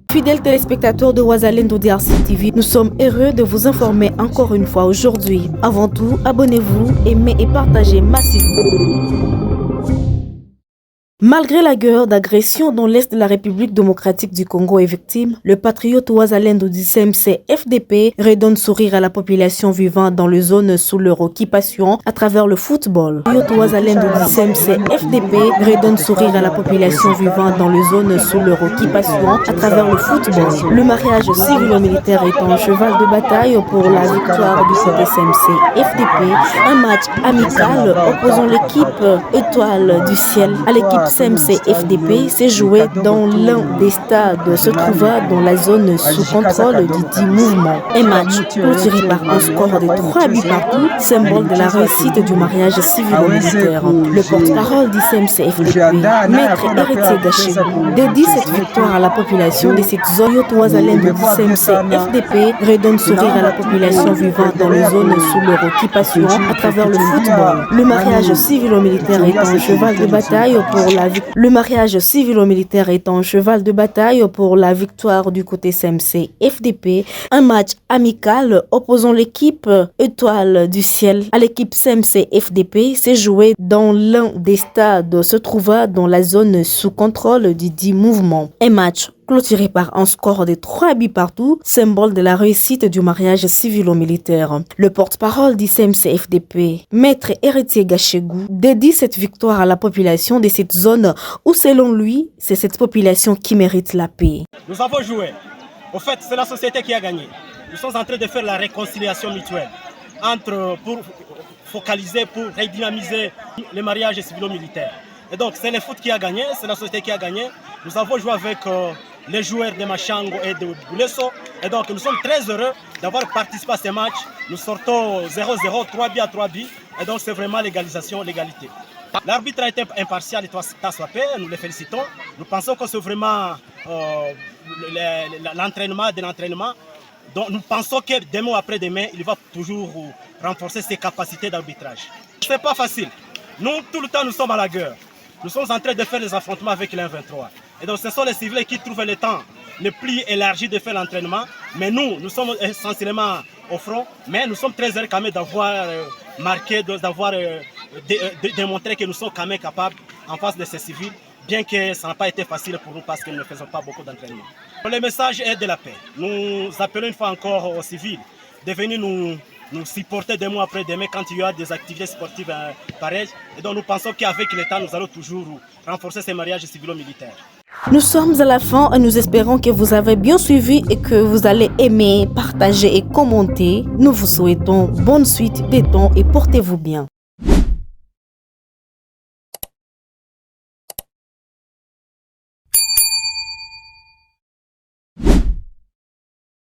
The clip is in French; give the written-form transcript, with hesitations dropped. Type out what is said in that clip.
Fidèles téléspectateurs de Wazalendo DRC TV, nous sommes heureux de vous informer encore une fois aujourd'hui. Avant tout, abonnez-vous, aimez et partagez massivement. Malgré la guerre d'agression dans l'Est de la République démocratique du Congo est victime, le patriote Wazalendo du CMC FDP redonne sourire à la population vivant dans les zones sous leur occupation à travers le football. Le patriote Wazalendo du CMC FDP redonne sourire à la population vivant dans les zones sous leur occupation à travers le football. Le mariage civilo-militaire est un cheval de bataille pour la victoire du CMC FDP. Un match amical opposant l'équipe Étoile du Ciel à l'équipe CMC FDP s'est joué dans l'un des stades se trouvant dans la zone sous contrôle du dit mouvement. Un match clôturé par un score de 3 buts partout, symbole de la réussite du mariage civilo-militaire. Le porte-parole du CMC FDP, Maître Héritier Gachegou, dédie cette victoire à la population de cette zone. Wazalendo du CMC FDP redonne sourire à la population vivant dans les zones sous leur occupation à travers le football. Le mariage civilo-militaire est un cheval de bataille pour Le mariage civilo-militaire est un cheval de bataille pour la victoire du côté CMC FDP. Un match amical opposant l'équipe Étoile du Ciel à l'équipe CMC FDP s'est joué dans l'un des stades se trouvant dans la zone sous contrôle du dit mouvement. Un match clôturé par un score de 3 buts partout, symbole de la réussite du mariage civilo-militaire. Le porte-parole du CMC FDP, Maître Héritier Gachegou, dédie cette victoire à la population de cette zone où, selon lui, c'est cette population qui mérite la paix. Nous avons joué. Au fait, c'est la société qui a gagné. Nous sommes en train de faire la réconciliation mutuelle pour focaliser, pour redynamiser le mariage civilo-militaire. Et donc, c'est le foot qui a gagné, c'est la société qui a gagné. Nous avons joué avec les joueurs de Machango et de Boulesso. Et donc, nous sommes très heureux d'avoir participé à ce match. Nous sortons 0-0, 3 buts à 3 buts. Et donc, c'est vraiment l'égalisation, l'égalité. L'arbitre a été impartial et Taswapé, nous les félicitons. Nous pensons que c'est vraiment l'entraînement de l'entraînement. Donc, nous pensons que demain ou après-demain, il va toujours renforcer ses capacités d'arbitrage. Ce n'est pas facile. Nous, tout le temps, nous sommes à la guerre. Nous sommes en train de faire des affrontements avec l'M23. Et donc ce sont les civils qui trouvent le temps le plus élargi de faire l'entraînement. Mais nous sommes essentiellement au front. Mais nous sommes très heureux quand même d'avoir marqué, d'avoir démontré que nous sommes quand même capables en face de ces civils. Bien que ça n'a pas été facile pour nous parce que nous ne faisons pas beaucoup d'entraînement. Le message est de la paix. Nous appelons une fois encore aux civils de venir nous supporter des mois après demain quand il y a des activités sportives pareilles. Et donc nous pensons qu'avec l'État, nous allons toujours renforcer ces mariages civilo-militaires. Nous sommes à la fin et nous espérons que vous avez bien suivi et que vous allez aimer, partager et commenter. Nous vous souhaitons bonne suite des temps et portez-vous bien.